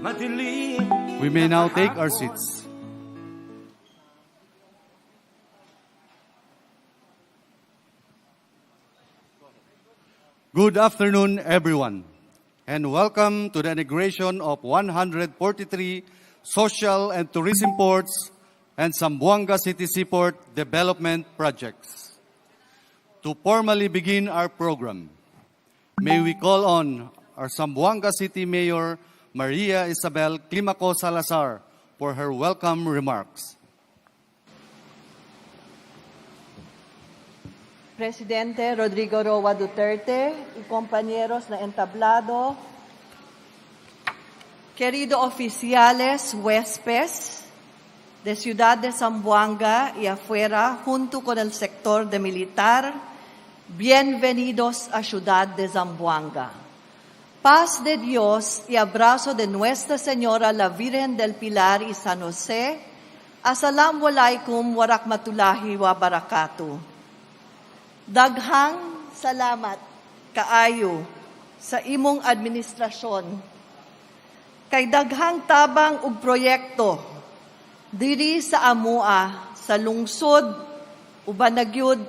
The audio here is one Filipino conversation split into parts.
We may now take our seats. Good afternoon, everyone, and welcome to the inauguration of 143 social and tourism ports and Zamboanga City Seaport Development Projects. To formally begin our program, may we call on our Zamboanga City Mayor, Maria Isabel Climaco Salazar, for her welcome remarks. Presidente Rodrigo Roa Duterte y compañeros na entablado, querido oficiales, huéspedes de Ciudad de Zamboanga y afuera, junto con el sector de militar, bienvenidos a Ciudad de Zamboanga. Paz de Dios y abrazo de Nuestra Señora la Virgen del Pilar y San Jose. Assalamualaikum warahmatullahi wabarakatuh. Daghang salamat kaayo sa imong administrasyon. Kay daghang tabang ug proyekto diri sa amua sa lungsod uban na gyud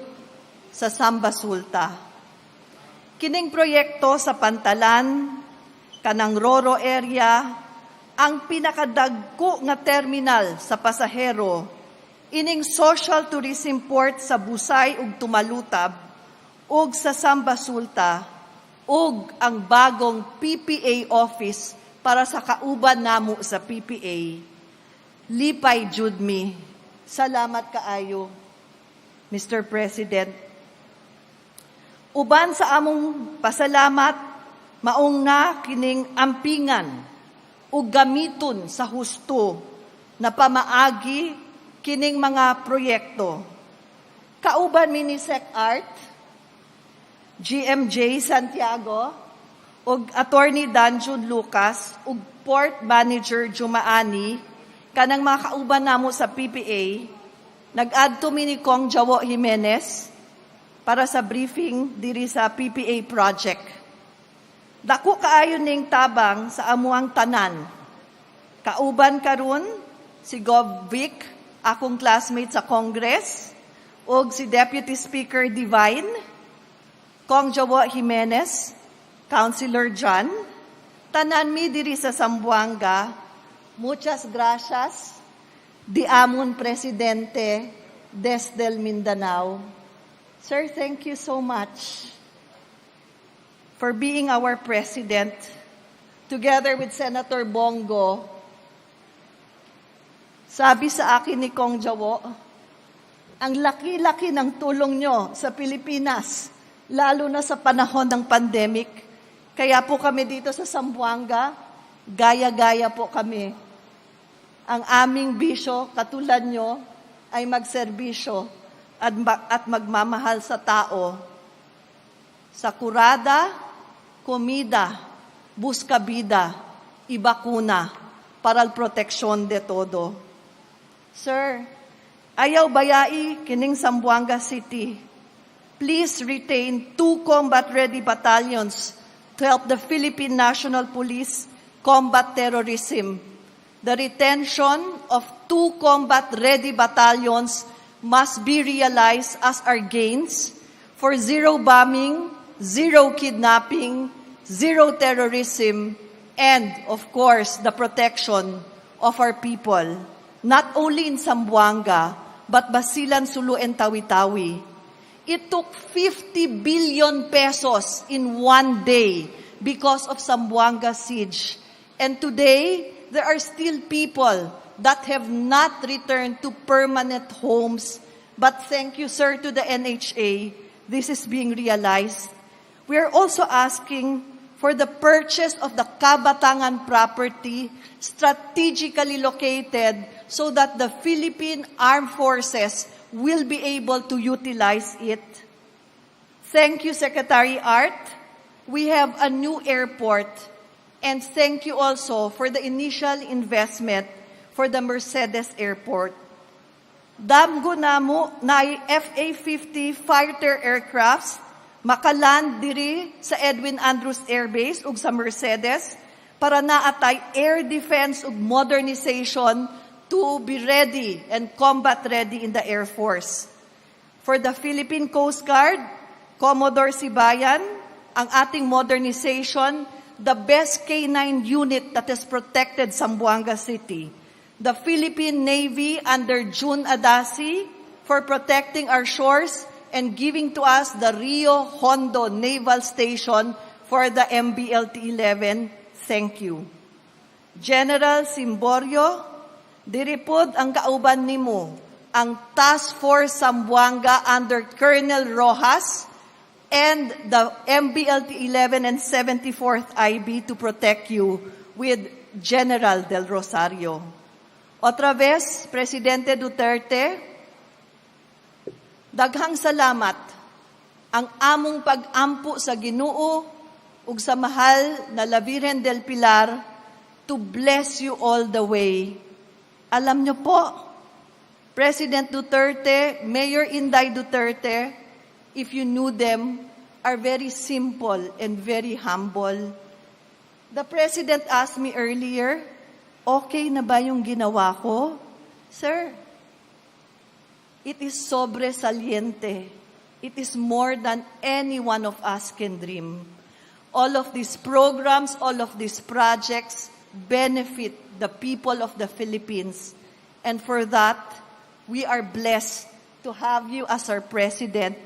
sa Samba Sulta. Kining proyekto sa Pantalan kanang Roro area ang pinakadagko nga terminal sa pasahero ining social tourism port sa Busay ug Tumalutab ug sa Samba Sulta ug ang bagong PPA office para sa kauban namo sa PPA. Lipay jud mi. Salamat kaayo, Mr. President. Uban sa among pasalamat, maong na kining ampingan ug gamiton sa husto na pamaagi kining mga proyekto. Kauban mi ni Sec Art, GMJ Santiago, ug Attorney Danjun Lucas, ug Port Manager Jumaani, kanang mga kauban namo sa PPA, nag-adto mi ni Kong Jawo Jimenez para sa briefing diri sa PPA project. Dako kaayo ning tabang sa amuang tanan. Kauban karon si Gov Vic, akong classmate sa Congress, ug si Deputy Speaker Divine, Kong Jawo Jimenez, Councilor John, tanan mi diri sa Zamboanga, muchas gracias, di amon Presidente desde Mindanao. Sir, thank you so much for being our President, together with Senator Bongo. Sabi sa akin ni Kong Jawo, ang laki-laki ng tulong nyo sa Pilipinas, lalo na sa panahon ng pandemic. Kaya po kami dito sa Zamboanga, gaya-gaya po kami. Ang aming bisyo, katulad nyo, ay magserbisyo at magmamahal sa tao. Sa kurada, komida, buskabida, ibakuna, para al proteksyon de todo. Sir, ayaw bayai kining Zamboanga City. Please retain 2 combat-ready battalions to help the Philippine National Police combat terrorism. The retention of 2 combat-ready battalions must be realized as our gains for zero bombing, zero kidnapping, zero terrorism, and, of course, the protection of our people. Not only in Zamboanga, but Basilan, Sulu, and Tawi-Tawi. It took 50 billion pesos in one day because of Zamboanga siege. And today, there are still people that have not returned to permanent homes. But thank you, sir, to the NHA, this is being realized. We are also asking for the purchase of the Kabatangan property strategically located so that the Philippine Armed Forces will be able to utilize it. Thank you, Secretary Art. We have a new airport. And thank you also for the initial investment for the Mercedes Airport. Damgo namo na FA-50 fighter aircrafts makaland diri sa Edwin Andrews Air Base ug sa Mercedes para naatay air defense ug modernization to be ready and combat ready in the Air Force. For the Philippine Coast Guard, Commodore Sibayan, ang ating modernization, the best K-9 unit that has protected Zamboanga City. The Philippine Navy under June Adasi for protecting our shores and giving to us the Rio Hondo Naval Station for the MBLT-11. Thank you. General Simborio, diripod ang kauban nimo, ang Task Force Zamboanga under Colonel Rojas and the MBLT-11 and 74th IB to protect you with General Del Rosario. Otra vez, Presidente Duterte, daghang salamat ang among pag-ampo sa Ginoo ug sa mahal na La Virgen del Pilar to bless you all the way. Alam niyo po, President Duterte, Mayor Inday Duterte, if you knew them, are very simple and very humble. The President asked me earlier, okay na ba yung ginawa ko? Sir, it is sobresaliente. It is more than any one of us can dream. All of these programs, all of these projects benefit the people of the Philippines. And for that, we are blessed to have you as our President.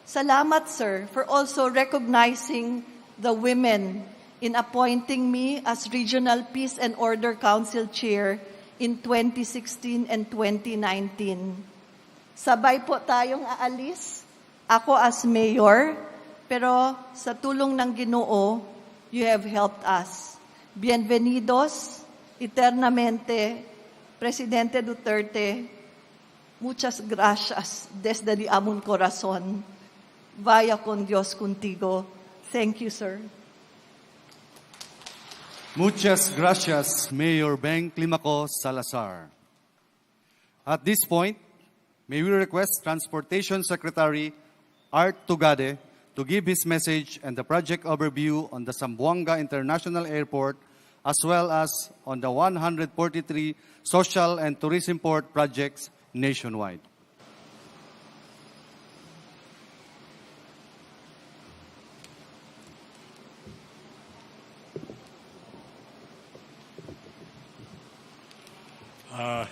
Salamat, sir, for also recognizing the women in appointing me as Regional Peace and Order Council Chair in 2016 and 2019. Sabay po tayong aalis. Ako as Mayor, pero sa tulong ng Ginoo, you have helped us. Bienvenidos, eternamente, Presidente Duterte, muchas gracias desde di amon corazón. Vaya con Dios contigo. Thank you, sir. Muchas gracias, Mayor Beng Climaco Salazar. At this point, may we request Transportation Secretary Art Tugade to give his message and the project overview on the Zamboanga International Airport, as well as on the 143 social and tourism port projects nationwide.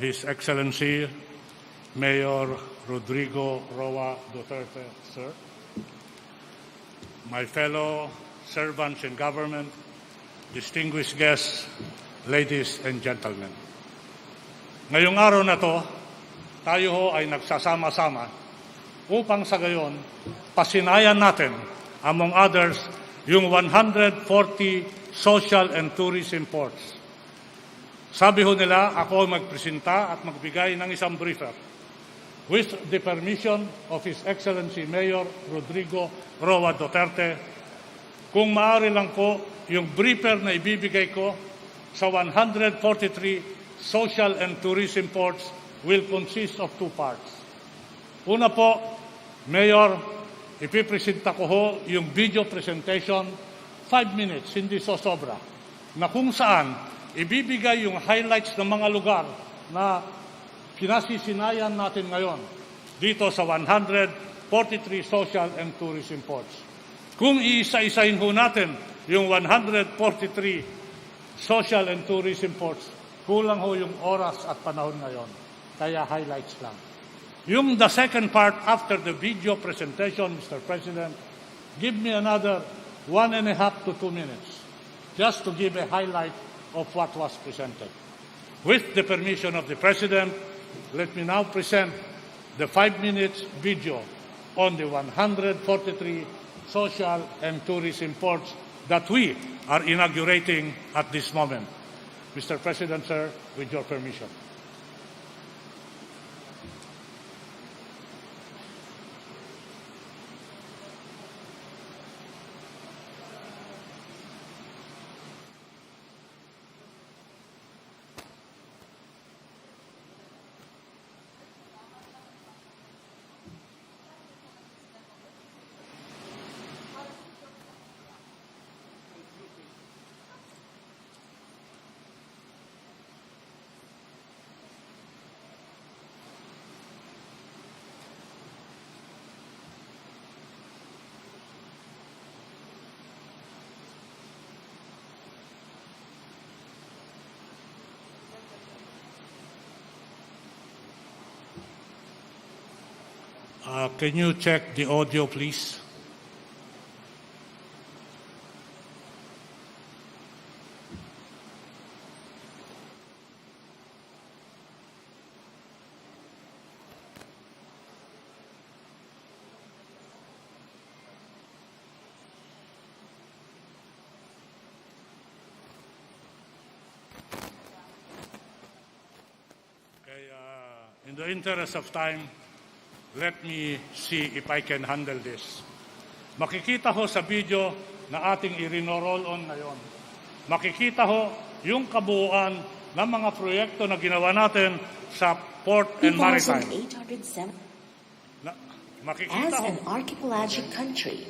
His Excellency, Mayor Rodrigo Roa Duterte, sir, my fellow servants in government, distinguished guests, ladies and gentlemen. Ngayong araw na to, tayo ho ay nagsasama-sama upang sa gayon pasinayan natin, among others, yung 140 social and tourism ports. Sabi ho nila, ako ay magpresenta at magbigay ng isang briefer. With the permission of His Excellency Mayor Rodrigo Roa Duterte, kung maaari lang po, yung briefer na ibibigay ko sa 143 social and tourism ports will consist of two parts. Una po, Mayor, ipipresenta ko ho yung video presentation, 5 minutes, hindi sobra, na kung saan ibibigay yung highlights ng mga lugar na pinasisinayan natin ngayon dito sa 143 social and tourism ports. Kung iisa-isahin ho natin yung 143 social and tourism ports, kulang ho yung oras at panahon ngayon. Kaya highlights lang. Yung the second part after the video presentation, Mr. President, give me another 1.5 to 2 minutes just to give a highlight of what was presented. With the permission of the President, let me now present the 5 minutes video on the 143 social and tourism ports that we are inaugurating at this moment. Mr. President, sir, with your permission. Can you check the audio, please? In the interest of time, let me see if I can handle this. Makikita ho sa video na ating i-roll on ngayon. Makikita ho yung kabuuan ng mga proyekto na ginawa natin sa Port and Maritime. 2,807. Makikita As ho. an archipelagic country,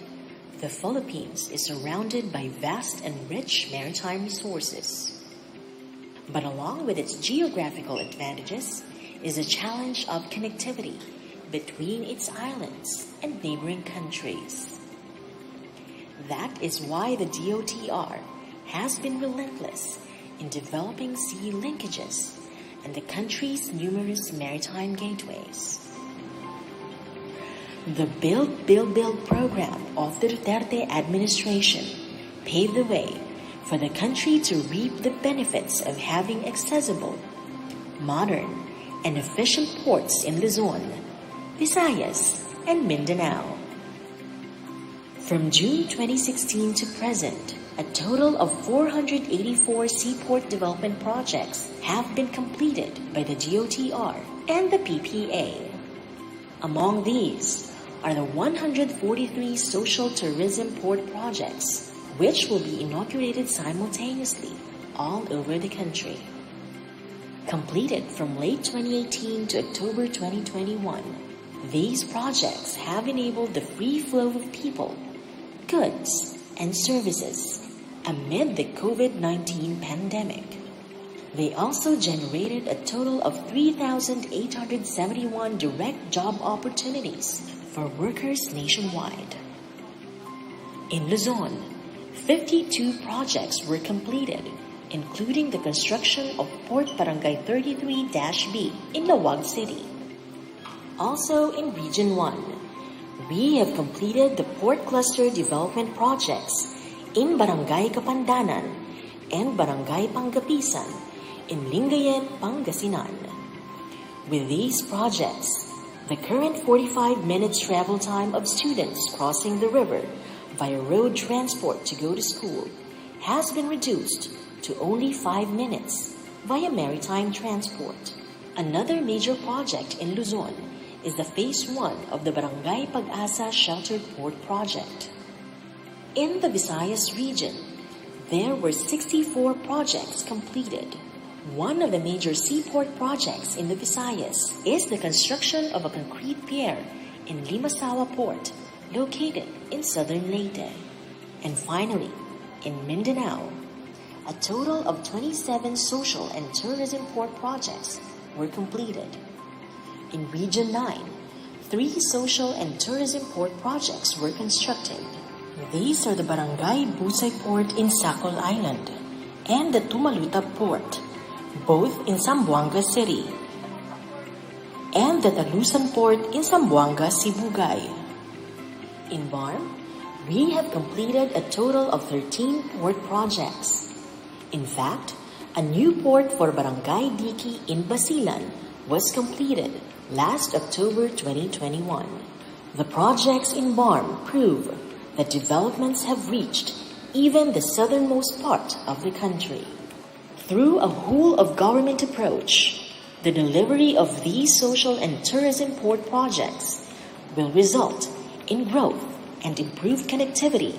the Philippines is surrounded by vast and rich maritime resources. But along with its geographical advantages is a challenge of connectivity between its islands and neighboring countries. That is why the DOTR has been relentless in developing sea linkages and the country's numerous maritime gateways. The Build, Build, Build program of the Duterte administration paved the way for the country to reap the benefits of having accessible, modern, and efficient ports in Luzon, Visayas, and Mindanao. From June 2016 to present, a total of 484 seaport development projects have been completed by the DOTR and the PPA. Among these are the 143 social tourism port projects, which will be inaugurated simultaneously all over the country. Completed from late 2018 to October 2021, these projects have enabled the free flow of people, goods, and services amid the COVID-19 pandemic. They also generated a total of 3,871 direct job opportunities for workers nationwide. In Luzon, 52 projects were completed, including the construction of Port Barangay 33-B in Lawag City. Also in Region 1, we have completed the Port Cluster Development Projects in Barangay Kapandanan and Barangay Pangapisan in Lingayen, Pangasinan. With these projects, the current 45 minutes travel time of students crossing the river via road transport to go to school has been reduced to only 5 minutes via maritime transport. Another major project in Luzon is the Phase 1 of the Barangay Pag-asa Sheltered Port Project. In the Visayas region, there were 64 projects completed. One of the major seaport projects in the Visayas is the construction of a concrete pier in Limasawa Port, located in southern Leyte. And finally, in Mindanao, a total of 27 social and tourism port projects were completed. In Region 9, 3 social and tourism port projects were constructed. These are the Barangay Busay Port in Sacol Island and the Tumaluta Port, both in Zamboanga City, and the Talusan Port in Zamboanga, Sibugay. In BARM, we have completed a total of 13 port projects. In fact, a new port for Barangay Diki in Basilan was completed last October 2021. The projects in BARM prove that developments have reached even the southernmost part of the country. Through a whole-of-government approach, the delivery of these social and tourism port projects will result in growth and improved connectivity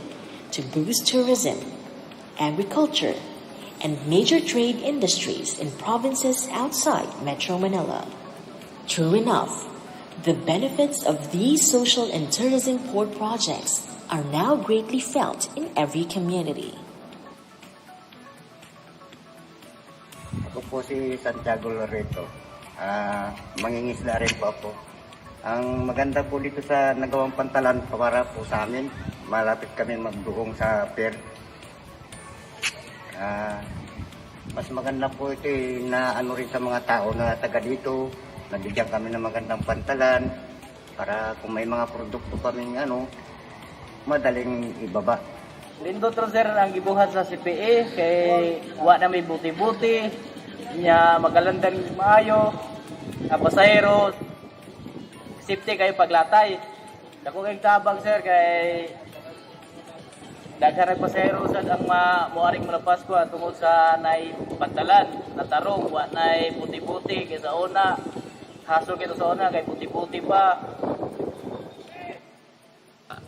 to boost tourism, agriculture, and major trade industries in provinces outside Metro Manila. True enough, the benefits of these social and tourism port projects are now greatly felt in every community. Ako po si Santiago Loreto. Mangingisda rin po ako. Ang maganda po dito sa nagawang pantalan para po sa amin, malapit kami magduong sa pier. Mas maganda po ito na ano rin sa mga tao na taga dito, nabigyan kami ng magandang pantalan, para kung may mga produkto kaming madaling ibaba. Lindot ro sir ang gibuhat sa CPE kay wa na may buti-buti nya magalandan maayo ang pasahero safety kayo paglatay. Dako kay tabang sir kay daghan ang pasahero sad ang moaring malapas ko tungod sa nay pantalan na tarong wa nay puti-puti kay sa una haso kito sa una kay puti-puti pa.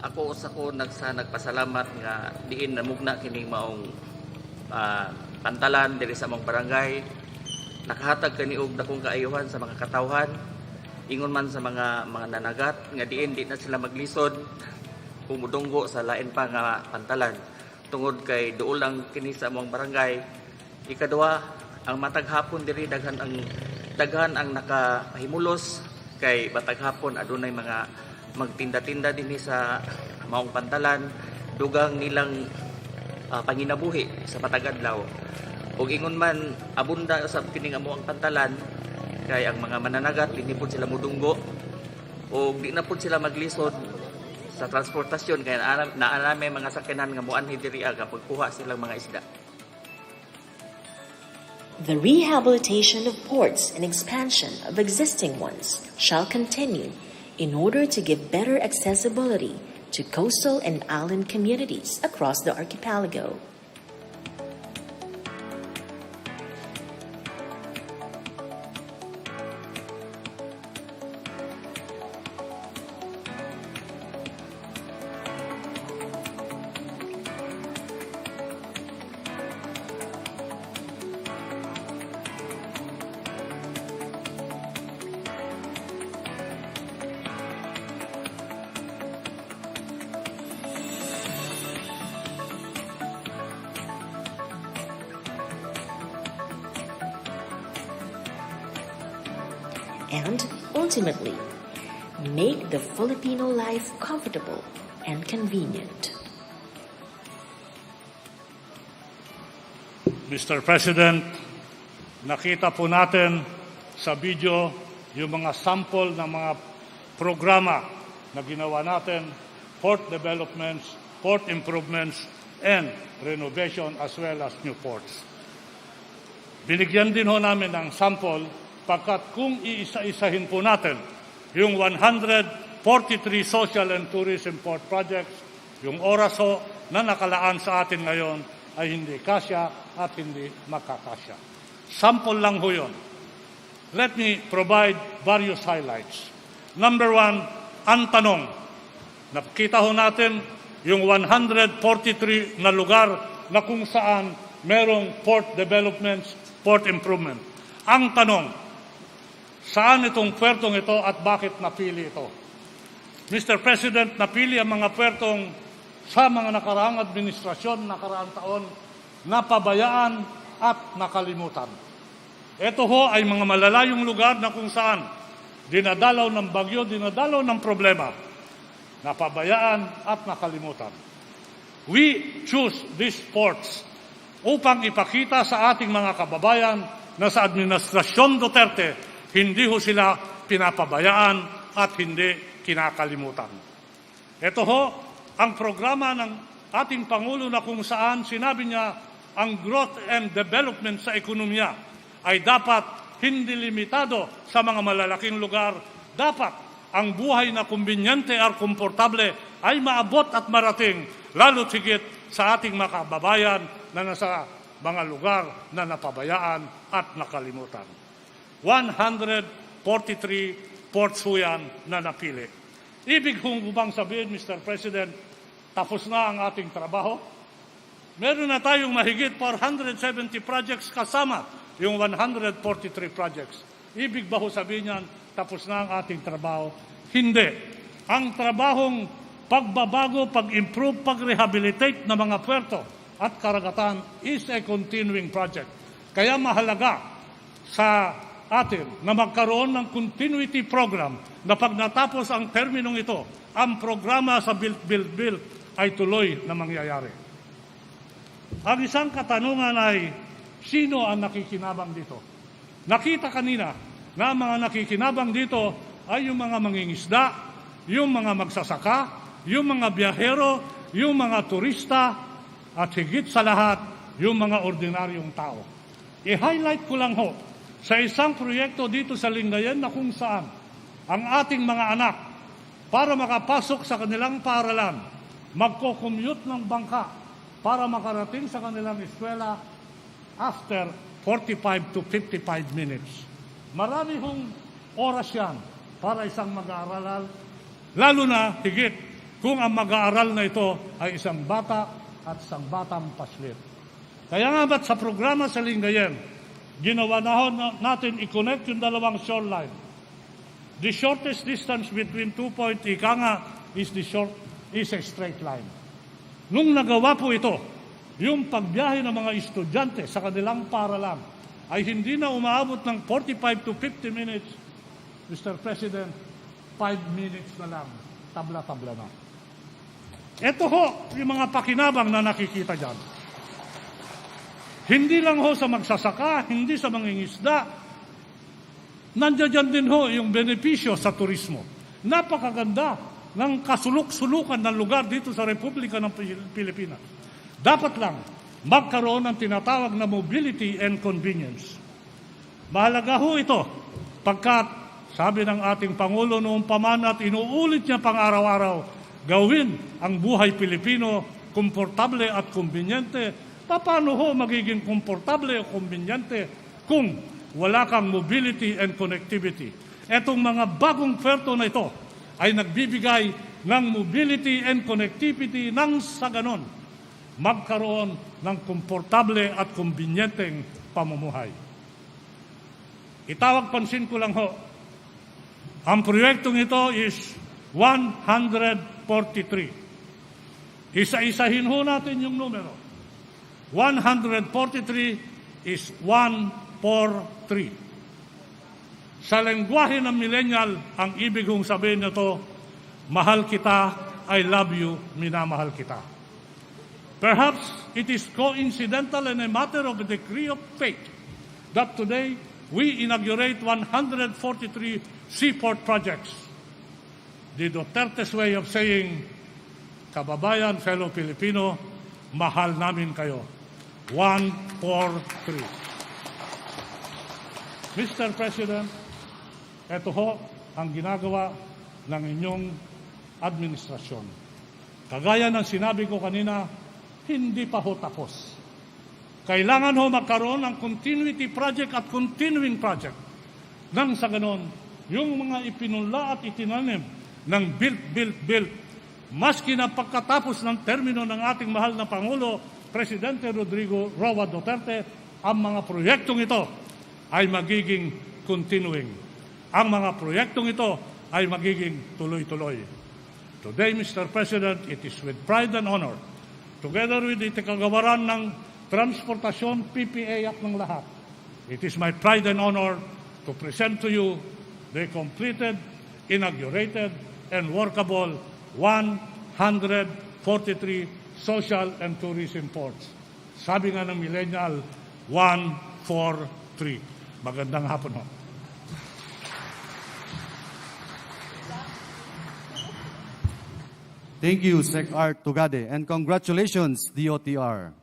Ako nagpasalamat nga diin namugna kining maong pantalan diri sa among barangay. Nakahatag kani og dakong kaayuhan sa mga katawhan, ingon man sa mga nanagat nga diin di na sila maglisod pumudunggo sa lain pa nga pantalan tungod kay duol lang kini sa among barangay. Ikaduha, ang matag hapon diri daghan ang nakahimulos kay batag hapon adunay mga magtinda-tinda dinhi sa maong pantalan, dugang nilang panginabuhi sa matag adlaw. Ug ingon man abunda sa kining amo ang pantalan kay ang mga mananagat dinhi pud sila mudunggo ug di na pud sila maglisod sa transportasyon kay naa may mga sakyanan nga moanhi diri aga pagkuha silang mga isda. The rehabilitation of ports and expansion of existing ones shall continue in order to give better accessibility to coastal and island communities across the archipelago. And ultimately, make the Filipino life comfortable and convenient. Mr. President, nakita po natin sa video yung mga sample ng mga programa na ginawa natin, port developments, port improvements, and renovation as well as new ports. Binigyan din ho namin ng sample pagkat kung iisa-isahin po natin yung 143 social and tourism port projects, yung oras ho na nakalaan sa atin ngayon ay hindi kasya at hindi makakasya. Sample lang ho yun. Let me provide various highlights. Number one, ang tanong. Nakita ho natin yung 143 na lugar na kung saan merong port developments, port improvement. Ang tanong, saan itong puertong ito at bakit napili ito? Mr. President, napili ang mga puertong sa mga nakaraang administrasyon, nakaraang taon, napabayaan at nakalimutan. Ito ho ay mga malalayong lugar na kung saan dinadalaw ng bagyo, dinadalaw ng problema, napabayaan at nakalimutan. We choose these ports upang ipakita sa ating mga kababayan na sa administrasyon Duterte, hindi ho sila pinapabayaan at hindi kinakalimutan. Ito ho ang programa ng ating Pangulo na kung saan sinabi niya ang growth and development sa ekonomiya ay dapat hindi limitado sa mga malalaking lugar. Dapat ang buhay na kumbinyente at komportable ay maabot at marating lalo higit sa ating mga kababayan na nasa mga lugar na napabayaan at nakalimutan. 143 ports ho yan na napili. Ibig kong bang sabihin, Mr. President, tapos na ang ating trabaho? Meron na tayong mahigit 470 projects kasama yung 143 projects. Ibig ba ho sabihin yan, tapos na ang ating trabaho? Hindi. Ang trabahong pagbabago, pag-improve, pag-rehabilitate ng mga puerto at karagatan is a continuing project. Kaya mahalaga sa atin na magkaroon ng continuity program na pag natapos ang terminong ito, ang programa sa build ay tuloy na mangyayari. Ang isang katanungan ay, sino ang nakikinabang dito? Nakita kanina na ang mga nakikinabang dito ay yung mga mangingisda, yung mga magsasaka, yung mga biyahero, yung mga turista, at higit sa lahat, yung mga ordinaryong tao. I-highlight ko lang ho sa isang proyekto dito sa Lingayen na kung saan ang ating mga anak, para makapasok sa kanilang paaralan, magko-commute ng bangka para makarating sa kanilang eskwela after 45 to 55 minutes. Marami hong oras yan para isang mag-aaral, lalo na higit kung ang mag-aaral na ito ay isang bata at isang batang paslit. Kaya nga ba't sa programa sa Lingayen, ginawa na natin i-connect yung dalawang shoreline. The shortest distance between 2 point ika nga is a straight line. Nung nagawa po ito, yung pagbiyahe ng mga estudyante sa kanilang paaralan ay hindi na umaabot ng 45 to 50 minutes, Mr. President, 5 minutes na lang, tabla-tabla na. Ito ho, yung mga pakinabang na nakikita dyan. Hindi lang ho sa magsasaka, hindi sa mangingisda, nandiyan din ho yung benepisyo sa turismo. Napakaganda ng kasuluk-sulukan ng lugar dito sa Republika ng Pilipinas. Dapat lang magkaroon ng tinatawag na mobility and convenience. Mahalaga ho ito pagkat sabi ng ating Pangulo noong paman at inuulit niya pang araw-araw, gawin ang buhay Pilipino komportable at kumbinyente. Paano ho magiging komportable o kumbinyente kung wala kang mobility and connectivity? Etong mga bagong puerto na ito ay nagbibigay ng mobility and connectivity nang sa ganon magkaroon ng komportable at kumbinyenteng pamumuhay. Itawag pansin ko lang ho, ang proyektong ito is 143. Isa-isahin ho natin yung numero. 143 is 143. Sa lengguwahe ng millennial, ang ibig kong sabihin nito, mahal kita, I love you, minamahal kita. Perhaps it is coincidental and a matter of a decree of fate that today we inaugurate 143 Seaport Projects. The Duterte's way of saying, kababayan, fellow Filipino, mahal namin kayo. 143. Mr. President, ito ho ang ginagawa ng inyong administrasyon. Kagaya ng sinabi ko kanina, hindi pa ho tapos. Kailangan ho magkaroon ng continuity project at continuing project. Nang sa ganon, yung mga ipinunla at itinanim ng built, maski na pagkatapos ng termino ng ating mahal na Pangulo, Presidente Rodrigo Roa Duterte, ang mga proyektong ito ay magiging continuing. Ang mga proyektong ito ay magiging tuloy-tuloy. Today, Mr. President, it is with pride and honor, together with the kagawaran ng transportasyon, PPA at ng lahat, it is my pride and honor to present to you the completed, inaugurated, and workable 143 social and tourism ports. Sabi nga ng millennial, 143. Magandang hapon ho. Thank you, Sec. Art Tugade, and congratulations, DOTR.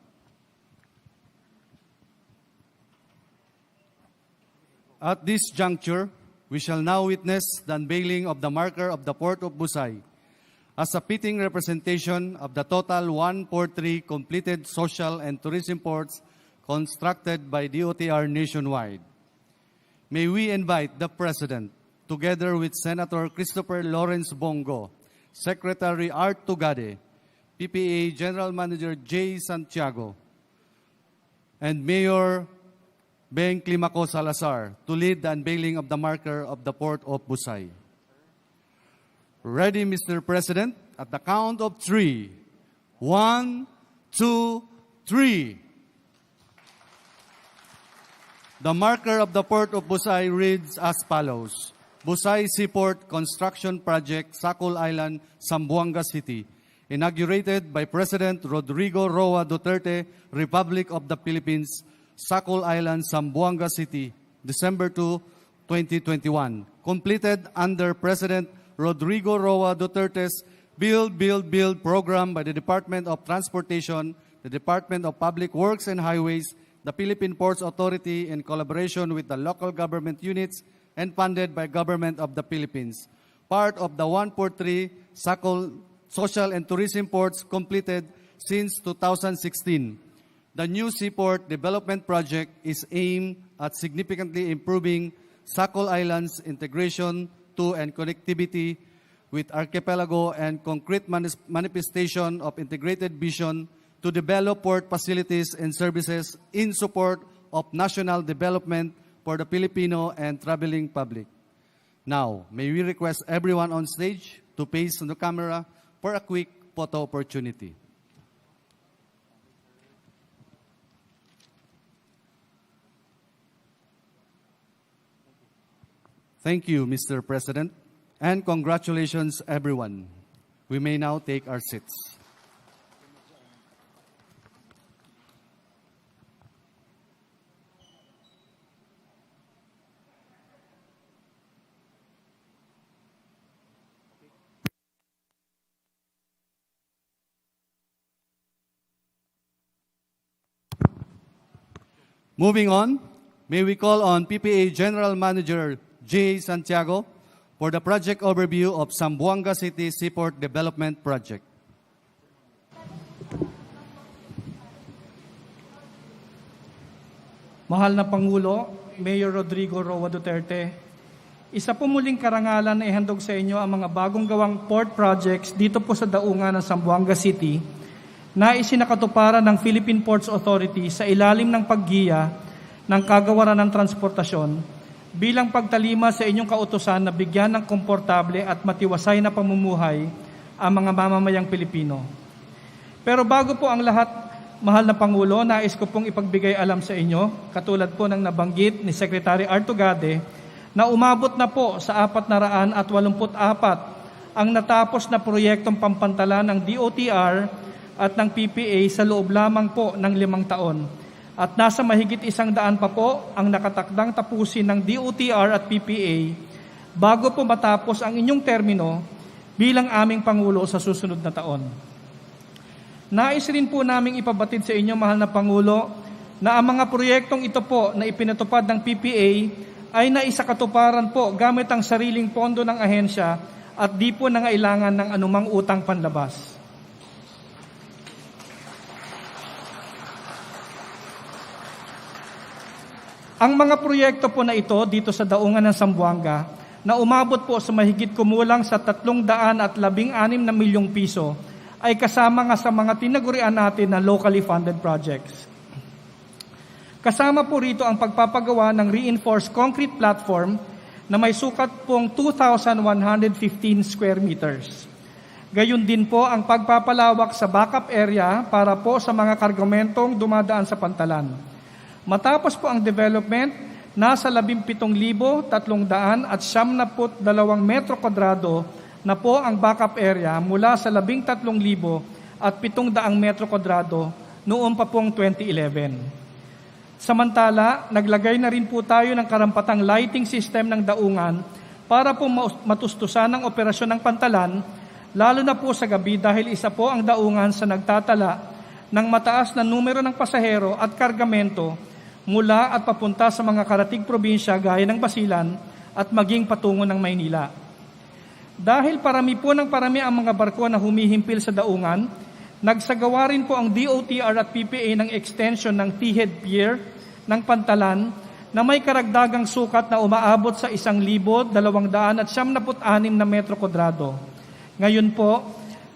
At this juncture, we shall now witness the unveiling of the marker of the Port of Busay as a fitting representation of the total 143 completed social and tourism ports constructed by DOTR nationwide. May we invite the President, together with Senator Christopher Lawrence Bongo, Secretary Art Tugade, PPA General Manager J. Santiago, and Mayor Beng Climaco Salazar to lead the unveiling of the marker of the Port of Busay. Ready, Mr. President? At the count of 3. 1, 2, 3. The marker of the Port of Busay reads as follows. Busay Seaport Construction Project, Sacol Island, Zamboanga City. Inaugurated by President Rodrigo Roa Duterte, Republic of the Philippines, Sacol Island, Zamboanga City, December 2, 2021. Completed under President Rodrigo Roa Duterte's Build, Build, Build program by the Department of Transportation, the Department of Public Works and Highways, the Philippine Ports Authority in collaboration with the local government units and funded by Government of the Philippines. Part of the 143 social and tourism ports completed since 2016. The new Seaport Development Project is aimed at significantly improving Sakol Island's integration to and connectivity with archipelago and concrete manifestation of integrated vision to develop port facilities and services in support of national development for the Filipino and traveling public. Now, may we request everyone on stage to face the camera for a quick photo opportunity. Thank you, Mr. President, and congratulations, everyone. We may now take our seats. Moving on, may we call on PPA General Manager J. Santiago for the project overview of Zamboanga City Seaport Development Project. Mahal na Pangulo, Mayor Rodrigo Roa Duterte, isa po muling karangalan na ihandog sa inyo ang mga bagong gawang port projects dito po sa daungan ng Zamboanga City na isinakatuparan ng Philippine Ports Authority sa ilalim ng paggiya ng Kagawaran ng Transportasyon bilang pagtalima sa inyong kautusan na bigyan ng komportable at matiwasay na pamumuhay ang mga mamamayang Pilipino. Pero bago po ang lahat, mahal na Pangulo, nais ko pong ipagbigay alam sa inyo, katulad po ng nabanggit ni Secretary Artugade, na umabot na po sa 484 ang natapos na proyektong pampantala ng DOTR at ng PPA sa loob lamang po ng 5 taon. At nasa mahigit 100 pa po ang nakatakdang tapusin ng DOTR at PPA bago po matapos ang inyong termino bilang aming Pangulo sa susunod na taon. Nais rin po naming ipabatid sa inyo, mahal na Pangulo, na ang mga proyektong ito po na ipinatupad ng PPA ay naisakatuparan po gamit ang sariling pondo ng ahensya at di po nangailangan ng anumang utang panlabas. Ang mga proyekto po na ito dito sa daungan ng Zamboanga na umabot po sa mahigit kumulang sa 316 na milyong piso ay kasama nga sa mga tinagurian natin na locally funded projects. Kasama po rito ang pagpapagawa ng reinforced concrete platform na may sukat pong 2,115 square meters. Gayon din po ang pagpapalawak sa backup area para po sa mga kargamentong dumadaan sa pantalan. Matapos po ang development, nasa 17,372 metro kwadrado na po ang backup area mula sa 13,700 metro kwadrado noong pa pong 2011. Samantala, naglagay na rin po tayo ng karampatang lighting system ng daungan para po matustusan ang operasyon ng pantalan, lalo na po sa gabi dahil isa po ang daungan sa nagtatala ng mataas na numero ng pasahero at kargamento mula at papunta sa mga karatig probinsya gaya ng Basilan at maging patungo ng Maynila. Dahil parami ang mga barko na humihimpil sa daungan, nagsagawa rin po ang DOTR at PPA ng extension ng T-head pier ng pantalan na may karagdagang sukat na umaabot sa 1,276 na metro kwadrado. Ngayon po,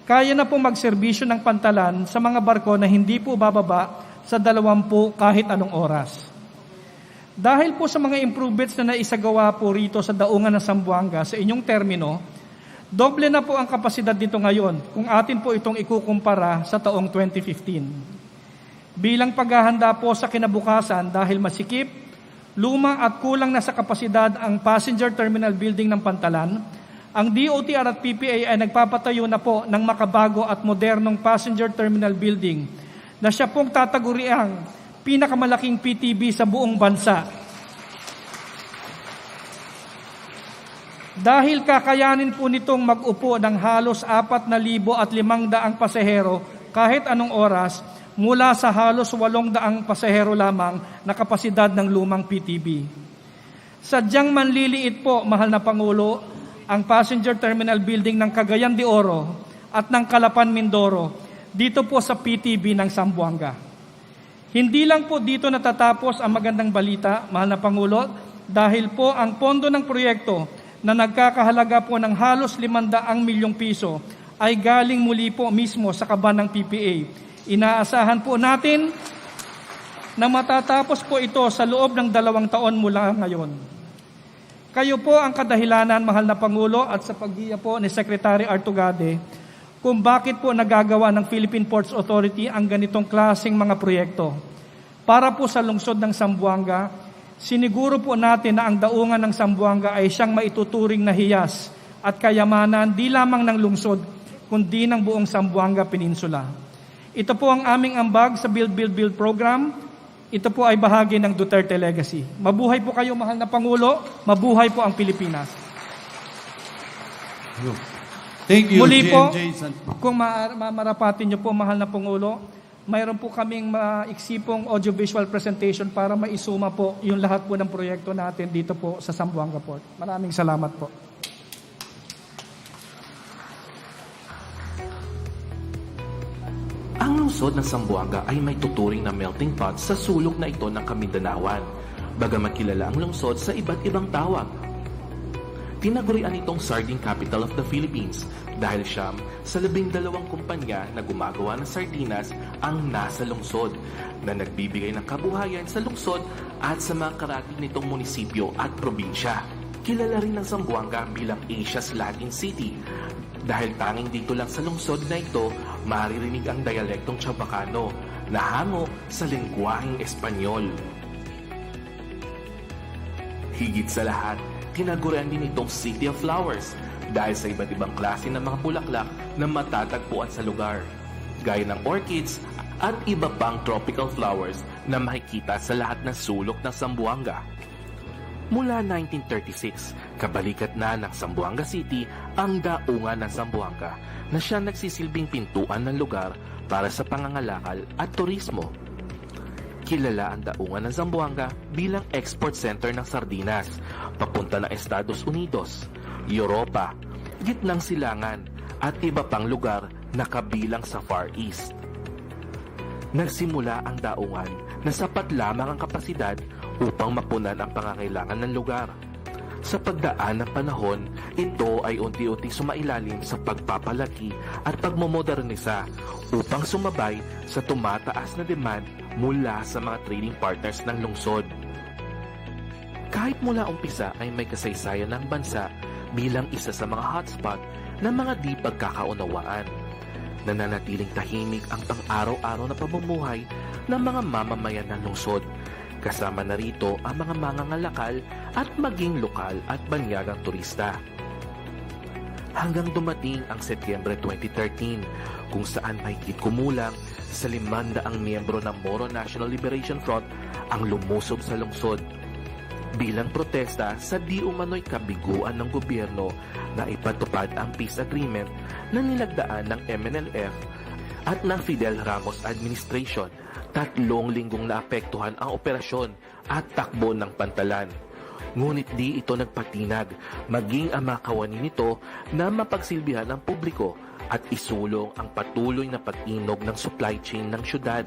kaya na po magserbisyo ng pantalan sa mga barko na hindi po bababa sa 20 kahit anong oras. Dahil po sa mga improvements na naisagawa po rito sa daungan ng Zamboanga sa inyong termino, doble na po ang kapasidad nito ngayon kung atin po itong ikukumpara sa taong 2015. Bilang paghahanda po sa kinabukasan dahil masikip, luma at kulang na sa kapasidad ang passenger terminal building ng pantalan, ang DOTR at PPA ay nagpapatayo na po ng makabago at modernong passenger terminal building na siya pong tataguriang pinakamalaking PTB sa buong bansa. Dahil kakayanin po nitong mag-upo ng halos 4,500 pasahero kahit anong oras mula sa halos 800 pasahero lamang na kapasidad ng lumang PTB. Sadyang manliliit po, mahal na Pangulo, ang passenger terminal building ng Cagayan de Oro at ng Calapan, Mindoro dito po sa PTB ng Zamboanga. Hindi lang po dito natatapos ang magandang balita, mahal na Pangulo, dahil po ang pondo ng proyekto na nagkakahalaga po ng halos 500 milyong piso ay galing muli po mismo sa kaban ng PPA. Inaasahan po natin na matatapos po ito sa loob ng 2 taon mula ngayon. Kayo po ang kadahilanan, mahal na Pangulo, at sa paggiya po ni Secretary Artugade kung bakit po nagagawa ng Philippine Ports Authority ang ganitong klaseng mga proyekto. Para po sa lungsod ng Zamboanga, siniguro po natin na ang daungan ng Zamboanga ay siyang maituturing na hiyas at kayamanan di lamang ng lungsod, kundi ng buong Zamboanga Peninsula. Ito po ang aming ambag sa Build, Build, Build program. Ito po ay bahagi ng Duterte Legacy. Mabuhay po kayo, mahal na Pangulo. Mabuhay po ang Pilipinas. Thank you, Muli po, GMJ. kung mamarapatin niyo po, mahal na Pangulo, mayroon po kaming maiksipong audiovisual presentation para maisuma po yung lahat po ng proyekto natin dito po sa Zamboanga Port. Maraming salamat po. Ang lungsod ng Zamboanga ay may tuturing na melting pot sa sulok na ito ng Kamindanawan, bagamat kilala ang lungsod sa iba't ibang tawag. Tinagurian itong Sardine Capital of the Philippines dahil siyam sa 12 kumpanya na gumagawa ng sardinas ang nasa lungsod na nagbibigay ng kabuhayan sa lungsod at sa mga karatig nitong munisipyo at probinsya. Kilala rin ng Zamboanga bilang Asia's Latin City dahil tanging dito lang sa lungsod na ito maririnig ang dialektong Chabacano na hango sa lengguwaheng Espanyol. Higit sa lahat, tinagurian din itong City of Flowers dahil sa iba't ibang klase ng mga bulaklak na matatagpuan sa lugar, gaya ng orchids at iba pang tropical flowers na makikita sa lahat ng sulok ng Zamboanga. Mula 1936, kabalikat na ng Zamboanga City ang daungan ng Zamboanga na siya nagsisilbing pintuan ng lugar para sa pangangalakal at turismo. Kilala ang daungan ng Zamboanga bilang export center ng sardinas, papunta ng Estados Unidos, Europa, Gitnang Silangan, at iba pang lugar na kabilang sa Far East. Nagsimula ang daungan na sapat lamang ang kapasidad upang mapunan ang pangangailangan ng lugar. Sa pagdaan ng panahon, ito ay unti-unti sumailalim sa pagpapalaki at pagmomodernisa upang sumabay sa tumataas na demand mula sa mga trading partners ng lungsod. Kahit mula umpisa ay may kasaysayan ng bansa bilang isa sa mga hotspot ng mga di pagkakaunawaan. Nananatiling tahimik ang pang-araw-araw na pamumuhay ng mga mamamayan ng lungsod. Kasama na rito ang mga mangangalakal at maging lokal at banyagang turista. Hanggang dumating ang Setyembre 2013 kung saan mahigit kumulang sa 500 miyembro ng Moro National Liberation Front ang lumusob sa lungsod bilang protesta sa di umano'y kabiguan ng gobyerno na ipatupad ang peace agreement na nilagdaan ng MNLF at ng Fidel Ramos administration. 3 linggong naapektuhan ang operasyon at takbo ng pantalan. Ngunit di ito nagpatinag, maging ang mga kawani nito na mapagsilbihan ng publiko at isulong ang patuloy na pag-inog ng supply chain ng syudad.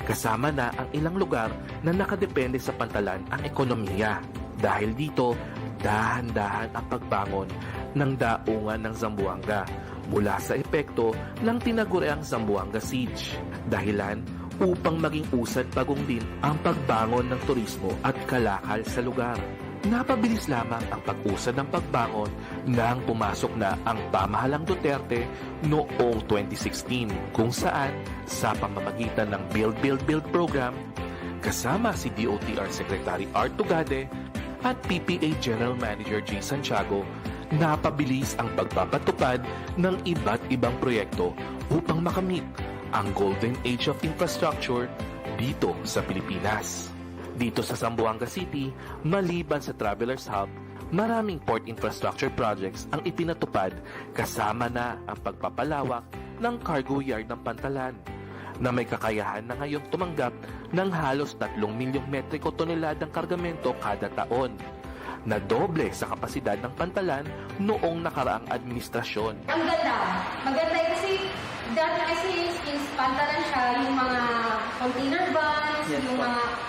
Kasama na ang ilang lugar na nakadepende sa pantalan ang ekonomiya. Dahil dito, dahan-dahan ang pagbangon ng daungan ng Zamboanga mula sa epekto ng tinaguriang Zamboanga Siege. Dahilan upang maging usad pagong din ang pagbangon ng turismo at kalakal sa lugar. Napabilis lamang ang pag-usad ng pagbangon nang pumasok na ang pamahalang Duterte noong 2016 kung saan sa pamamagitan ng Build, Build, Build program kasama si DOTR Secretary Artugade at PPA General Manager J. Santiago, napabilis ang pagpapatupad ng iba't ibang proyekto upang makamit ang Golden Age of Infrastructure dito sa Pilipinas. Dito sa Zamboanga City, maliban sa Travelers Hub, maraming port infrastructure projects ang ipinatupad kasama na ang pagpapalawak ng cargo yard ng Pantalan na may kakayahan na ngayong tumanggap ng halos 3 milyong metriko toneladang kargamento kada taon, na doble sa kapasidad ng Pantalan noong nakaraang administrasyon. Ang ganda. Maganda kasi dati kasi is Pantalan siya, yung mga container vans, yung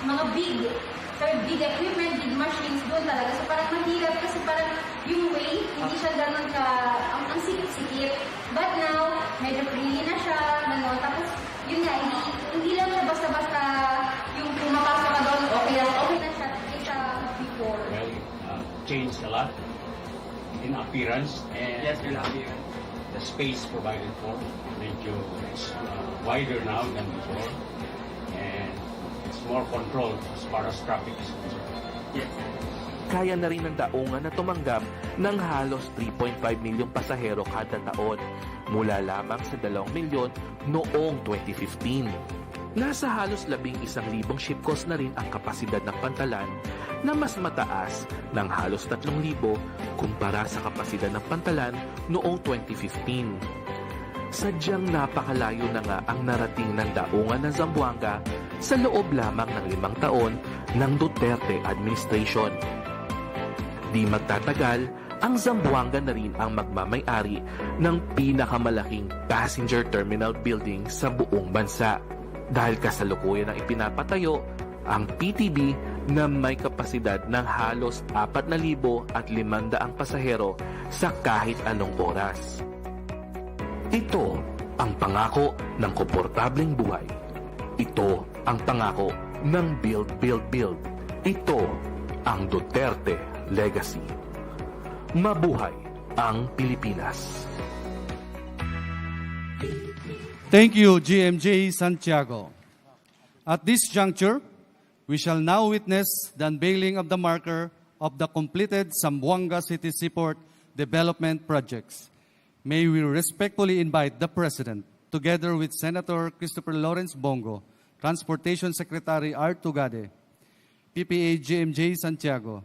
mga big equipment, big machines doon talaga. So parang mahirap kasi parang yung weight, hindi siya ganun ka, ang sikip-sikip. But now, medyo free na siya, tapos yun nga, hindi lang siya basta-basta yung pumapasok ka doon, okay na siya, kaysa before. Well, changed a lot in appearance and the space provided for medyo wider now than before, and it's more controlled as far as traffic is concerned. Kaya na rin ng daungan na tumanggap ng halos 3.5 milyong pasahero kada taon, mula lamang sa 2 milyon noong 2015. Nasa halos 11,000 ship cost na rin ang kapasidad ng Pantalan, na mas mataas ng halos 3,000 kumpara sa kapasidad ng Pantalan noong 2015. Sadyang napakalayo na nga ang narating ng daungan ng Zamboanga sa loob lamang ng 5 taon ng Duterte administration. Di magtatagal, ang Zamboanga na rin ang magmamay-ari ng pinakamalaking passenger terminal building sa buong bansa, dahil kasalukuyan ang ipinapatayo ang PTB na may kapasidad ng halos 4,500 pasahero sa kahit anong oras. Ito ang pangako ng komportableng buhay. Ito ang pangako ng Build, Build, Build. Ito ang Duterte Legacy. Mabuhay ang Pilipinas. Thank you, GMJ Santiago. At this juncture, we shall now witness the unveiling of the marker of the completed Zamboanga City Seaport Development Projects. May we respectfully invite the President, together with Senator Christopher Lawrence Bongo, Transportation Secretary Art Tugade, PPA GMJ Santiago,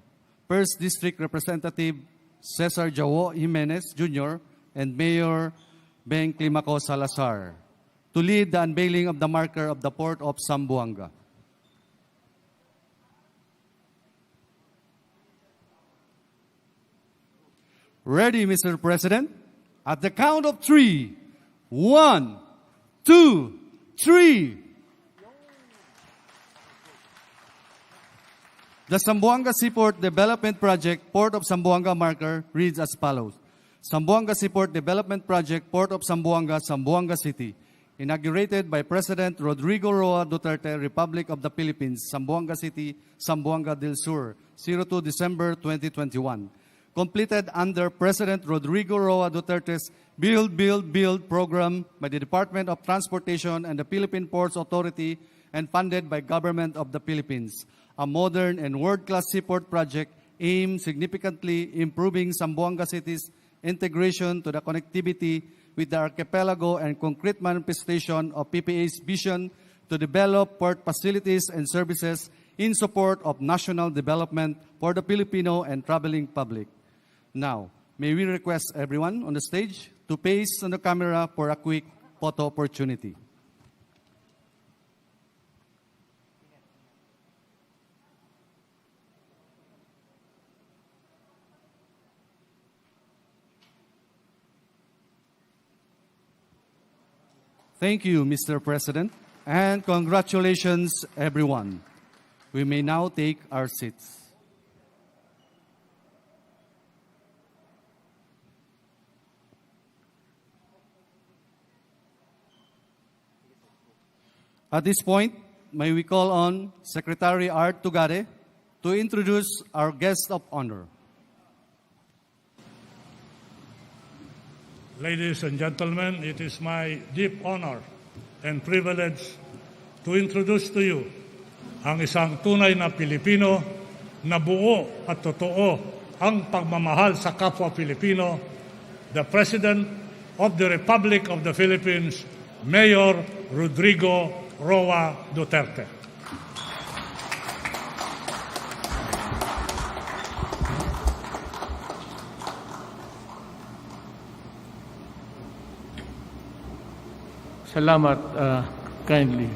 1st District Representative Cesar Jawo Jimenez Jr., and Mayor Beng Climaco Salazar, to lead the unveiling of the marker of the Port of Zamboanga. Ready, Mr. President? At the count of 3, 1, 2, 3. The Zamboanga Seaport Development Project, Port of Zamboanga marker reads as follows. Zamboanga Seaport Development Project, Port of Zamboanga, Zamboanga City. Inaugurated by President Rodrigo Roa Duterte, Republic of the Philippines, Zamboanga City, Zamboanga del Sur, 02 December 2021. Completed under President Rodrigo Roa Duterte's Build, Build, Build program by the Department of Transportation and the Philippine Ports Authority, and funded by Government of the Philippines. A modern and world-class seaport project aimed significantly improving Zamboanga City's integration to the connectivity with the archipelago and concrete manifestation of PPA's vision to develop port facilities and services in support of national development for the Filipino and traveling public. Now, may we request everyone on the stage to pace on the camera for a quick photo opportunity. Thank you, Mr. President, and congratulations, everyone. We may now take our seats. At this point, may we call on Secretary Art Tugade to introduce our guest of honor. Ladies and gentlemen, it is my deep honor and privilege to introduce to you ang isang tunay na Pilipino na buo at totoo ang pagmamahal sa kapwa Pilipino, the President of the Republic of the Philippines, Mayor Rodrigo Roa Duterte. Salamat kindly.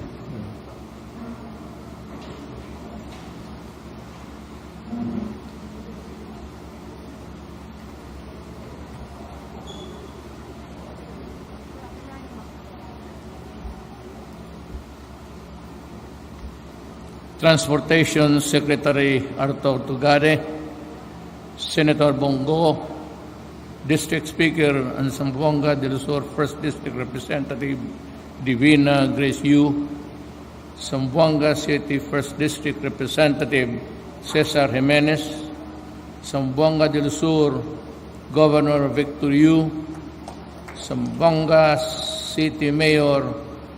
Transportation Secretary Arthur Tugade, Senator Bongo, District Speaker and Zamboanga del Sur First District Representative Divina Grace Yu, Zamboanga City First District Representative Cesar Jimenez, Zamboanga del Sur Governor Victor Yu, Zamboanga City Mayor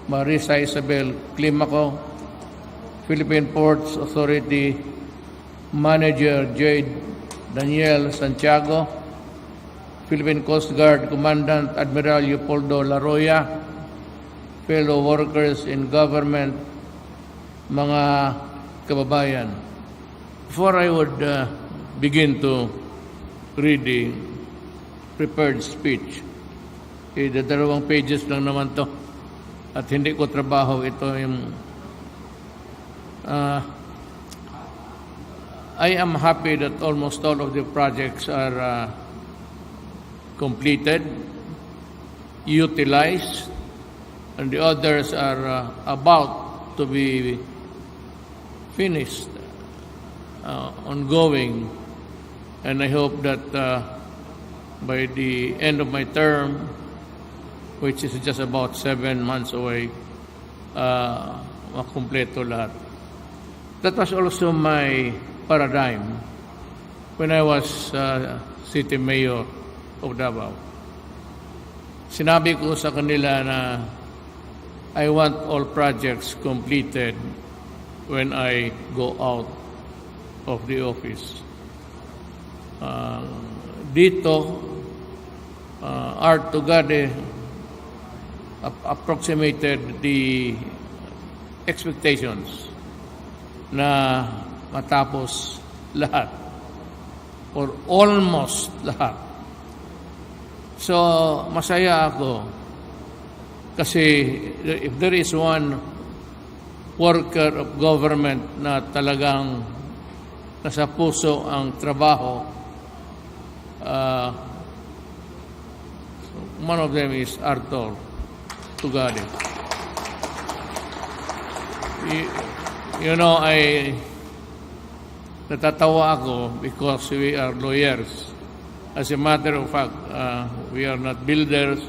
Marisa Isabel Climaco, Philippine Ports Authority Manager Jade Daniel Santiago, Philippine Coast Guard Commandant Admiral Leopoldo Laroya, fellow workers in government, mga kababayan. Before I would begin to read the prepared speech, dalawang pages lang naman to at hindi ko trabaho ito yung I am happy that almost all of the projects are completed, utilized, and the others are about to be finished, ongoing. And I hope that by the end of my term, which is just about 7 months away, makumpleto lahat. That was also my paradigm when I was city mayor of Davao. Sinabi ko sa kanila na I want all projects completed when I go out of the office. Dito, Art Tugade approximated the expectations na matapos lahat or almost lahat. So, masaya ako kasi if there is one worker of government na talagang nasa puso ang trabaho, one of them is Arthur Tugade. You know, natatawa ako because we are lawyers. As a matter of fact, we are not builders,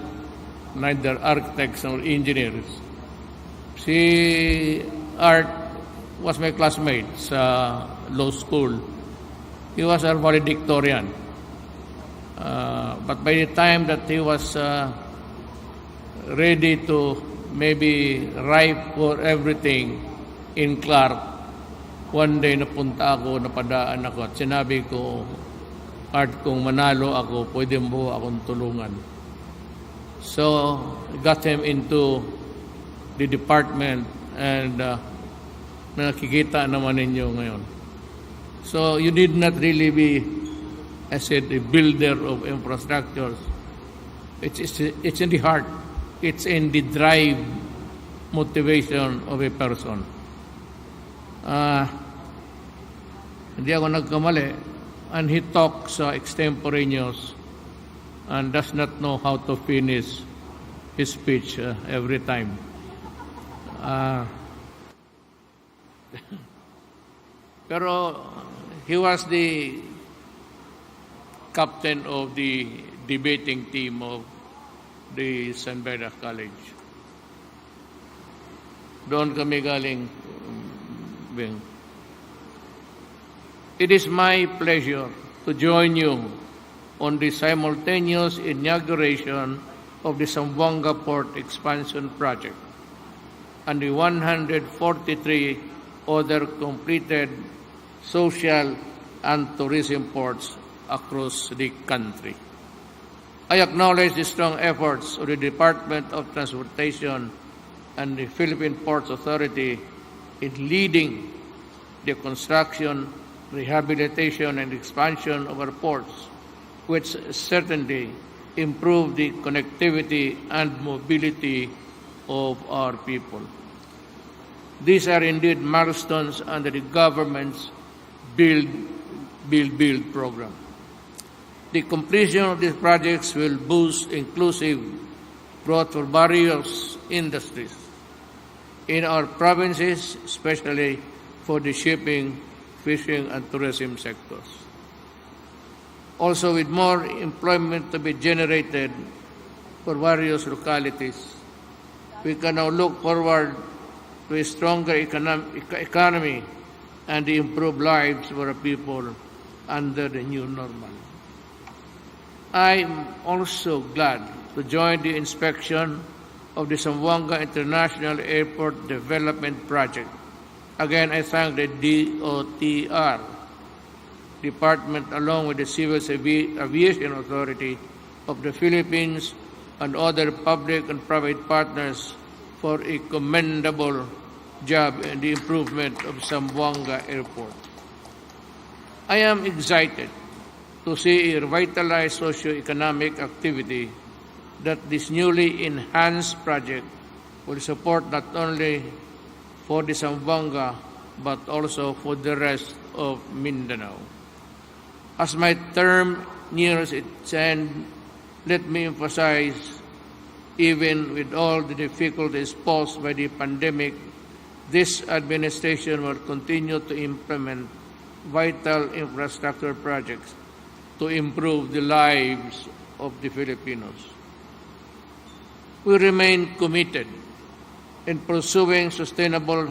neither architects nor engineers. Si Art was my classmate sa law school. He was our valedictorian. But by the time that he was ready to maybe ripe for everything in Clark, one day napunta ako, napadaan ako at sinabi ko, Art, kung manalo ako, pwede mo akong tulungan. So, got him into the department and nakikita naman ninyo ngayon. So, you need not really be, I said, a builder of infrastructures. It's in the heart. It's in the drive, motivation of a person. Hindi ako nagkamali. And he talks extemporaneous and does not know how to finish his speech every time. Pero he was the captain of the debating team of the San Beda College. Doon kami galing. It is my pleasure to join you on the simultaneous inauguration of the Zamboanga Port Expansion Project and the 143 other completed social and tourism ports across the country. I acknowledge the strong efforts of the Department of Transportation and the Philippine Ports Authority in leading the construction, rehabilitation, and expansion of our ports, which certainly improve the connectivity and mobility of our people. These are indeed milestones under the government's Build program. The completion of these projects will boost inclusive growth for various industries in our provinces, especially for the shipping, fishing, and tourism sectors. Also, with more employment to be generated for various localities, we can now look forward to a stronger economy and the improved lives of our people under the new normal. I am also glad to join the inspection of the Zamboanga International Airport Development Project. Again, I thank the DOTR Department along with the Civil Aviation Authority of the Philippines and other public and private partners for a commendable job in the improvement of Zamboanga Airport. I am excited to see a revitalized socio-economic activity that this newly enhanced project will support not only for the Zamboanga but also for the rest of Mindanao. As my term nears its end, let me emphasize, even with all the difficulties posed by the pandemic, this administration will continue to implement vital infrastructure projects to improve the lives of the Filipinos. We remain committed in pursuing sustainable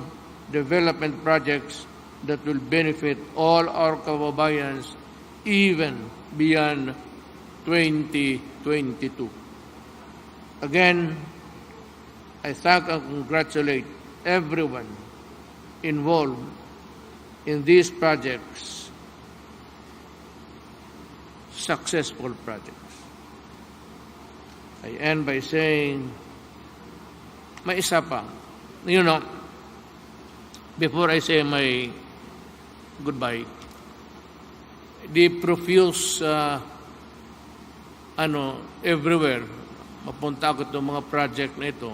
development projects that will benefit all our kababayans even beyond 2022. Again, I thank and congratulate everyone involved in these projects, successful projects. I end by saying, may isa pa. You know, before I say my goodbye, the profuse everywhere, mapunta ako itong mga project na ito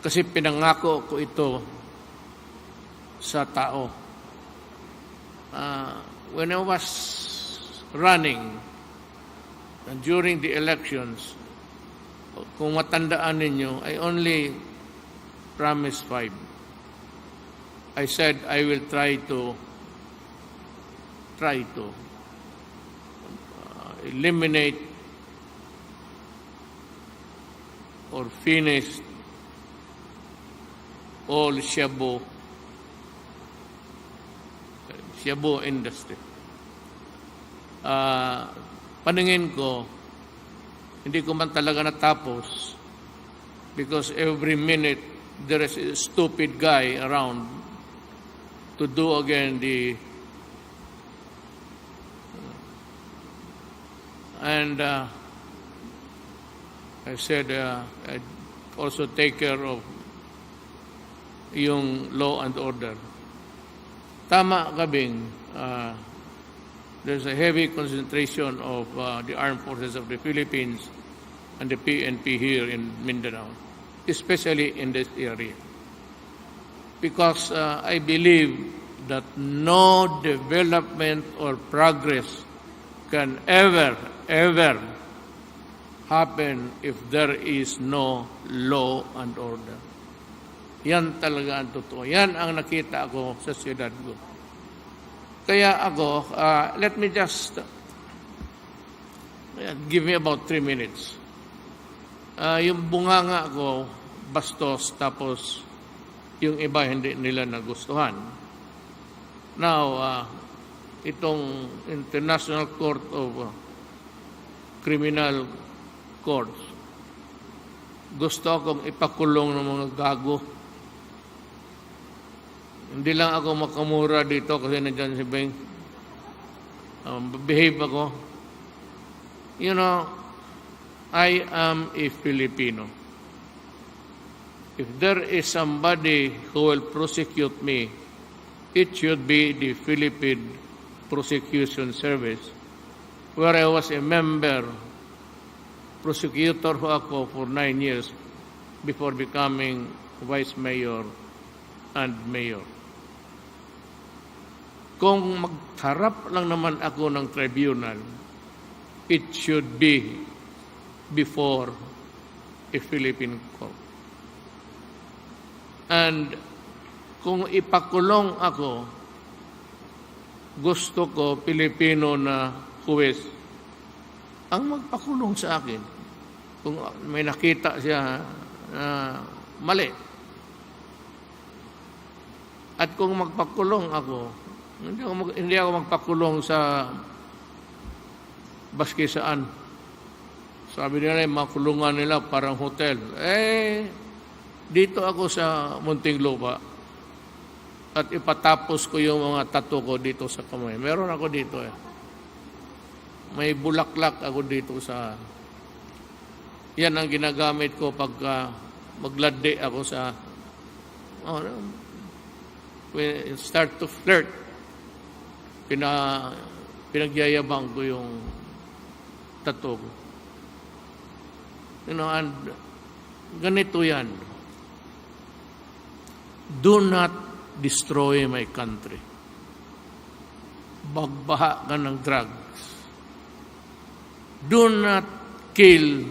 kasi pinangako ko ito sa tao. When I was running and during the elections, kung matandaan ninyo, I only promised 5. I said I will try to eliminate or finish all shabu industry. Paningin ko, hindi ko man talaga natapos because every minute there is a stupid guy around to do again the and I said I'd also take care of yung law and order. Tama kabing, there's a heavy concentration of the armed forces of the Philippines and the PNP here in Mindanao, especially in this area. Because I believe that no development or progress can ever happen if there is no law and order. Yan talaga ang totoo. Yan ang nakita ko sa siyudad ko. Kaya ako, let me just give me about 3 minutes. Yung bunganga ko, bastos, tapos yung iba hindi nila nagustuhan. Now, itong International Court of Criminal Courts, gusto akong ipakulong ng mga gago. Hindi lang ako makamura dito kasi nandiyan si Beng. Behave ako. You know, I am a Filipino. If there is somebody who will prosecute me, it should be the Philippine Prosecution Service, where I was a member, prosecutor ho ako for 9 years, before becoming vice mayor and mayor. Kung magharap lang naman ako ng tribunal, it should be before a Philippine court. And kung ipakulong ako, gusto ko Pilipino na huwes ang magpakulong sa akin. Kung may nakita siya na mali. At kung magpakulong ako, hindi ako magpakulong sa baski saan. Sabi nila, yung mga kulungan nila parang hotel. Dito ako sa Muntinlupa at ipatapos ko yung mga tattoo ko dito sa kamay. Meron ako dito May bulaklak ako dito sa... Yan ang ginagamit ko pagka magladde ako sa... when start to flirt, pinagyayabang ko yung tattoo ko. And ganito yan. Do not destroy my country. Bagbaha ka ng drugs. Do not kill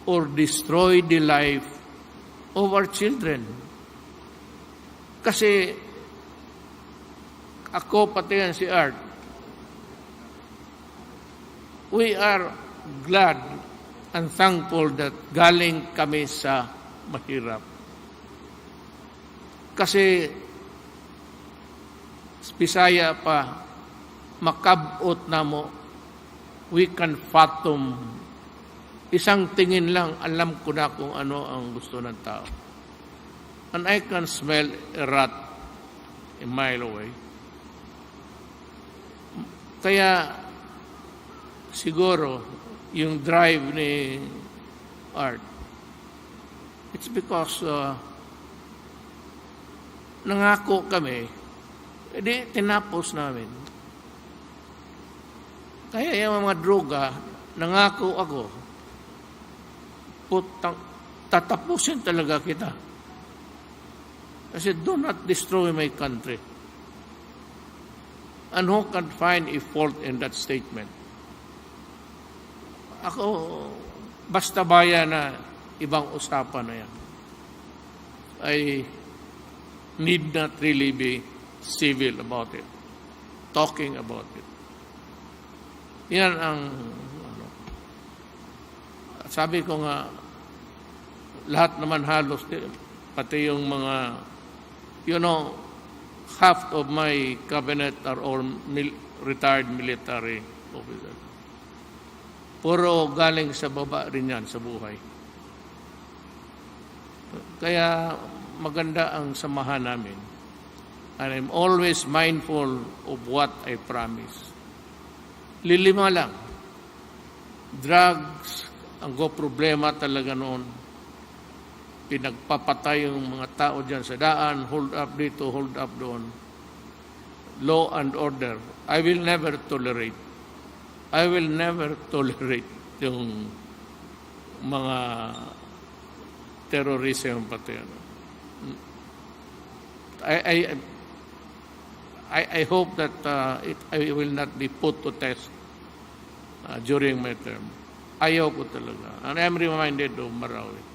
or destroy the life of our children. Kasi ako, pati yan si Art, we are glad and thankful that galing kami sa mahirap. Kasi Bisaya pa, makabot na mo, we can fathom. Isang tingin lang, alam ko na kung ano ang gusto ng tao. And I can smell a rat a mile away. Kaya, siguro, yung drive ni Art, it's because nangako kami, edi tinapos namin. Kaya yung mga droga, nangako ako, tatapusin talaga kita. Kasi do not destroy my country. And who can find a fault in that statement? Ako, basta bayan na ibang usapan na yan. I need not really be civil about it. Talking about it. Yan ang, sabi ko nga, lahat naman halos, pati yung mga, half of my cabinet are all retired military officers. Puro galing sa baba rin yan, sa buhay. Kaya maganda ang samahan namin. And I'm always mindful of what I promise. Lilima lang. Drugs, ang problema talaga noon. Pinagpapatay yung mga tao dyan sa daan, hold up dito, hold up doon. Law and order. I will never tolerate. I will never tolerate yung mga terrorism pati. I hope that I will not be put to test during my term. Ayaw ko talaga. And I'm reminded of Marawi.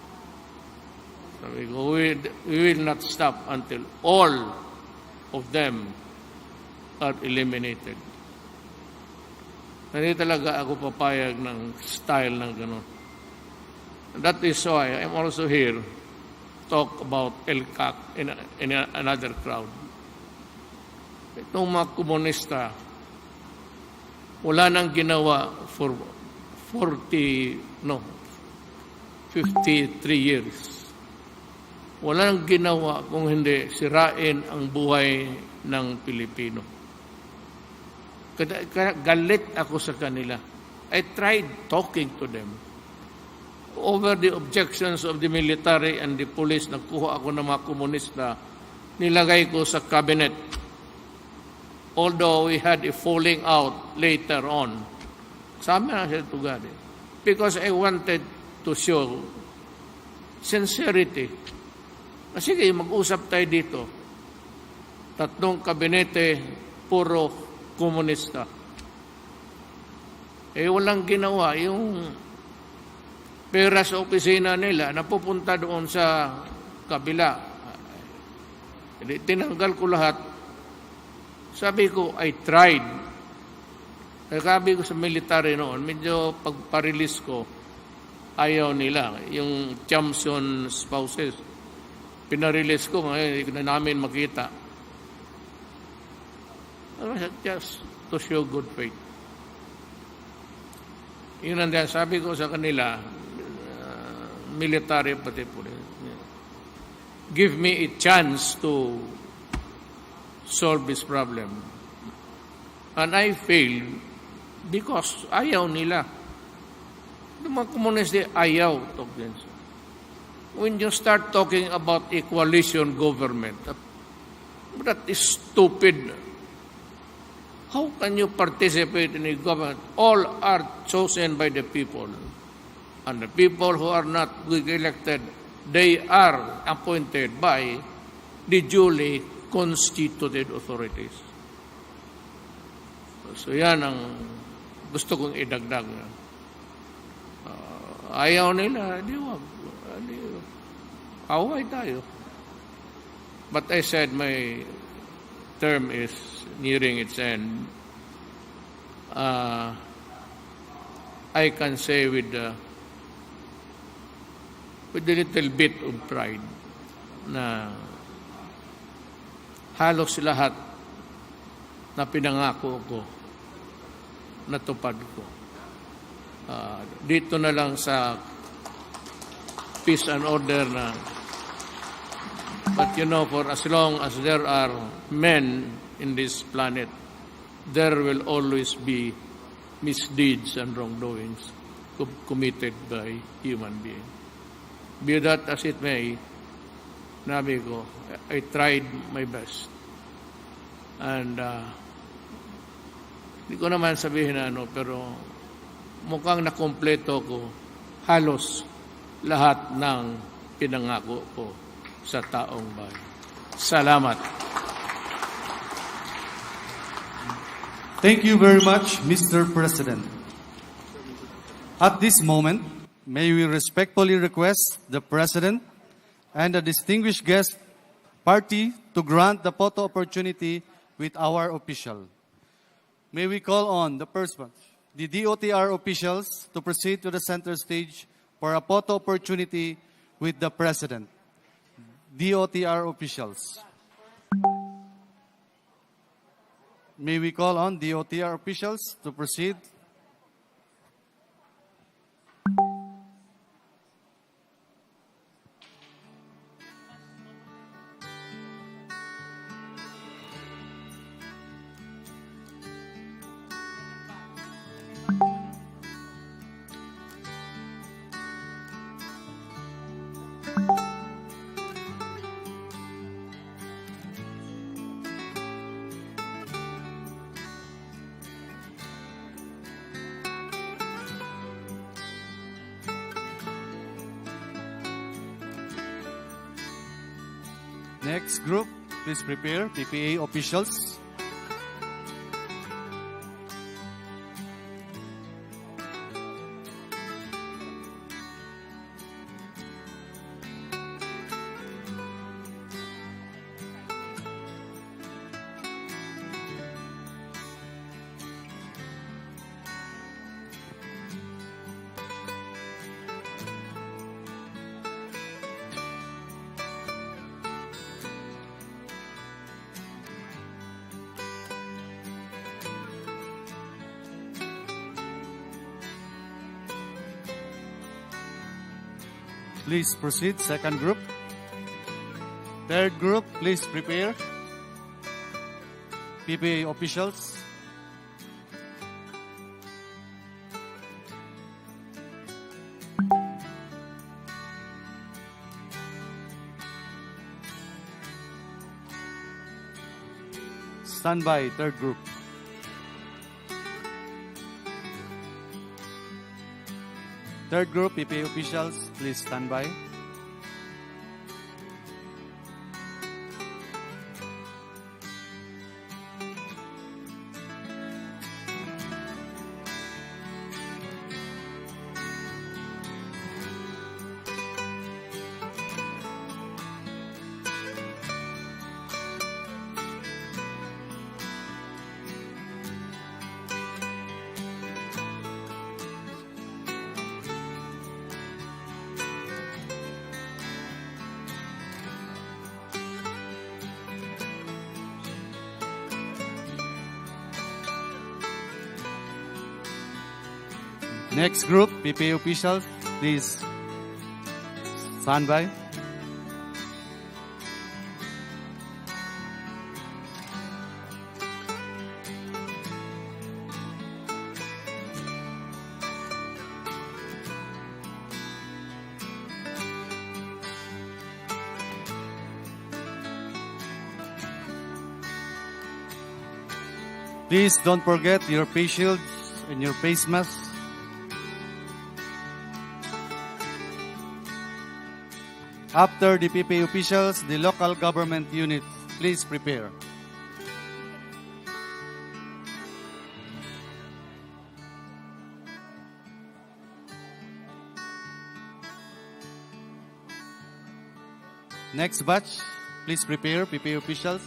Sabi ko, we will not stop until all of them are eliminated. Hindi talaga ako papayag ng style ng gano'n. That is why I'm also here talk about LCAC in another crowd. Itong mga komunista, wala nang ginawa for 53 years. Wala nang ginawa kung hindi sirain ang buhay ng Pilipino. Galit ako sa kanila. I tried talking to them. Over the objections of the military and the police, nagkuha ako ng mga komunista, nilagay ko sa cabinet. Although we had a falling out later on. Sabi na siya tugari. Because I wanted to show sincerity. Sige, mag-usap tayo dito. 3 kabinete, puro komunista. Walang ginawa. Yung pera sa opisina nila, napupunta doon sa kabila. Tinanggal ko lahat. Sabi ko, I tried. Sabi ko sa military noon, medyo pagpa-release ko, ayaw nila. Yung champion spouses, pinarelease ko, ngayon hindi na namin makita. Just to show good faith. Yun ang sabi ko sa kanila, military pati police, give me a chance to solve this problem. And I failed because ayaw nila. Yung mga komunista, ayaw. When you start talking about a coalition government, that is stupid. How can you participate in a government? All are chosen by the people. And the people who are not elected, they are appointed by the duly constituted authorities. So yan ang gusto kong idagdag. Ayaw nila, di wag. Away tayo. But I said my term is nearing its end. I can say with a little bit of pride na halos lahat na pinangako ko, natupad ko. Dito na lang sa peace and order na, but for as long as there are men in this planet, there will always be misdeeds and wrongdoings committed by human beings. Be that as it may, nabi ko, I tried my best. And hindi ko naman sabihin na pero mukhang nakompleto ko halos lahat ng pinangako ko sa taong bayan. Salamat. Thank you very much, Mr. President. At this moment, may we respectfully request the President and the distinguished guest party to grant the photo opportunity with our official. May we call on the first one, the DOTR officials, to proceed to the center stage for a photo opportunity with the President. DOTR officials. May we call on DOTR officials to proceed. Next group, please prepare, PPA officials. Please proceed, second group. Third group, please prepare. PPA officials. Stand by, third group. Third group, PPA officials, please stand by. Next group, PPA officials, please stand by. Please don't forget your face shields and your face masks. After the PPA officials, the local government unit, please prepare. Next batch, please prepare, PPA officials.